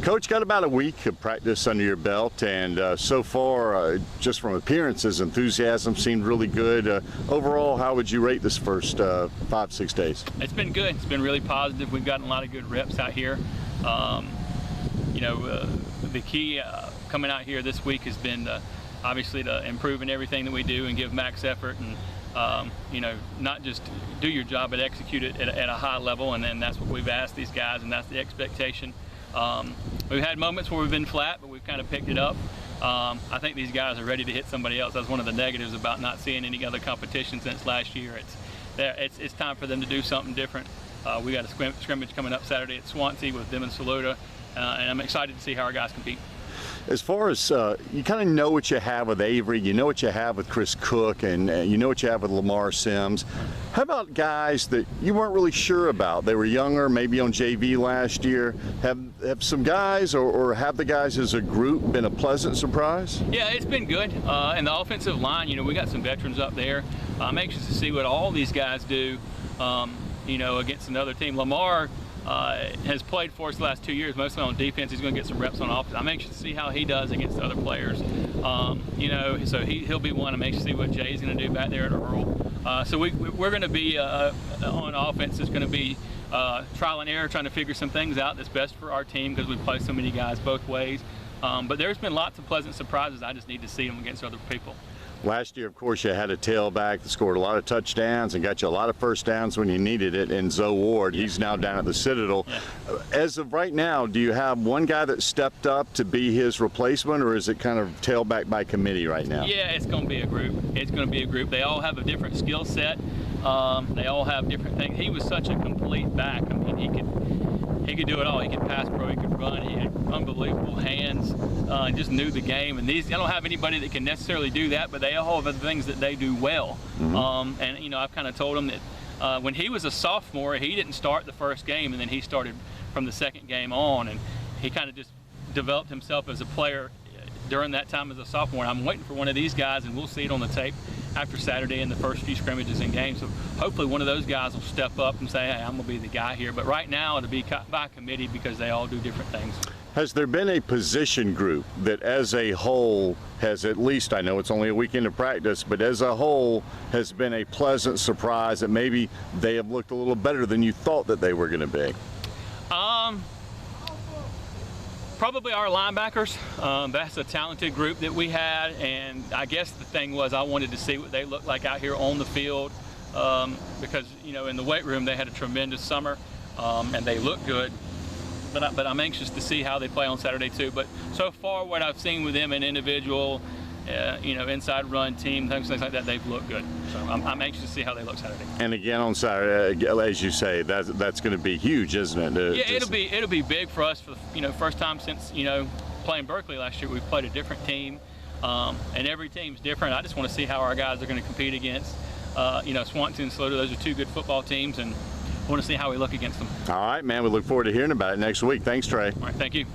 Coach, got about a week of practice under your belt, and so far, just from appearances, enthusiasm seemed really good. Overall, how would you rate this first 5-6 days? It's been good. It's been really positive. We've gotten a lot of good reps out here. The key coming out here this week has been obviously to improve in everything that we do and give max effort, and not just do your job but execute it at a high level, and then that's what we've asked these guys, and that's the expectation. We've had moments where we've been flat, but we've kind of picked it up. I think these guys are ready to hit somebody else. That's one of the negatives about not seeing any other competition since last year. It's time for them to do something different. We got a scrimmage coming up Saturday at Swansea with them and Saluda, and I'm excited to see how our guys compete. As far as you kind of know what you have with Avery, you know what you have with Chris Cook, and you know what you have with Lamar Sims. How about guys that you weren't really sure about? They were younger, maybe on JV last year. Have some guys, or have the guys as a group been a pleasant surprise? Yeah, it's been good. And the offensive line, we got some veterans up there. I'm anxious to see what all these guys do, against another team. Lamar has played for us the last 2 years, mostly on defense. He's going to get some reps on offense. I'm anxious to see how he does against other players. So he'll be one. I'm anxious to see what Jay's going to do back there at Earl. So we're going to be on offense. It's going to be trial and error, trying to figure some things out that's best for our team because we play so many guys both ways. But there's been lots of pleasant surprises. I just need to see them against other people. Last year, of course, you had a tailback that scored a lot of touchdowns and got you a lot of first downs when you needed it in Zoe Ward. He's now down at the Citadel. Yeah. As of right now, do you have one guy that stepped up to be his replacement, or is it kind of tailback by committee right now? Yeah, it's going to be a group. It's going to be a group. They all have a different skill set. They all have different things. He was such a complete back. I mean, he could do it all. He could pass pro, he could run, he had unbelievable hands, and just knew the game. And I don't have anybody that can necessarily do that, but they all have the things that they do well. Mm-hmm. And I've kind of told him that when he was a sophomore, he didn't start the first game, and then he started from the second game on, and he kind of just developed himself as a player during that time as a sophomore. And I'm waiting for one of these guys, and we'll see it on the tape after Saturday in the first few scrimmages and games. So hopefully one of those guys will step up and say, hey, I'm going to be the guy here. But right now it'll be by committee because they all do different things. Has there been a position group that as a whole has, at least, I know it's only a weekend of practice, but as a whole has been a pleasant surprise that maybe they have looked a little better than you thought that they were going to be? Probably our linebackers. That's a talented group that we had, and I guess the thing was I wanted to see what they looked like out here on the field because in the weight room they had a tremendous summer and they look good. But I'm anxious to see how they play on Saturday too. But so far, what I've seen with them in individual, inside run team, things like that, they've looked good. So I'm anxious to see how they look Saturday. And again on Saturday, as you say, that's going to be huge, isn't it? Yeah, it'll be big for us for first time since playing Berkeley last year. We've played a different team, and every team's different. I just want to see how our guys are going to compete against Swansea and Saluda. Those are two good football teams, and I want to see how we look against them. All right, man. We look forward to hearing about it next week. Thanks, Treigh. All right, thank you.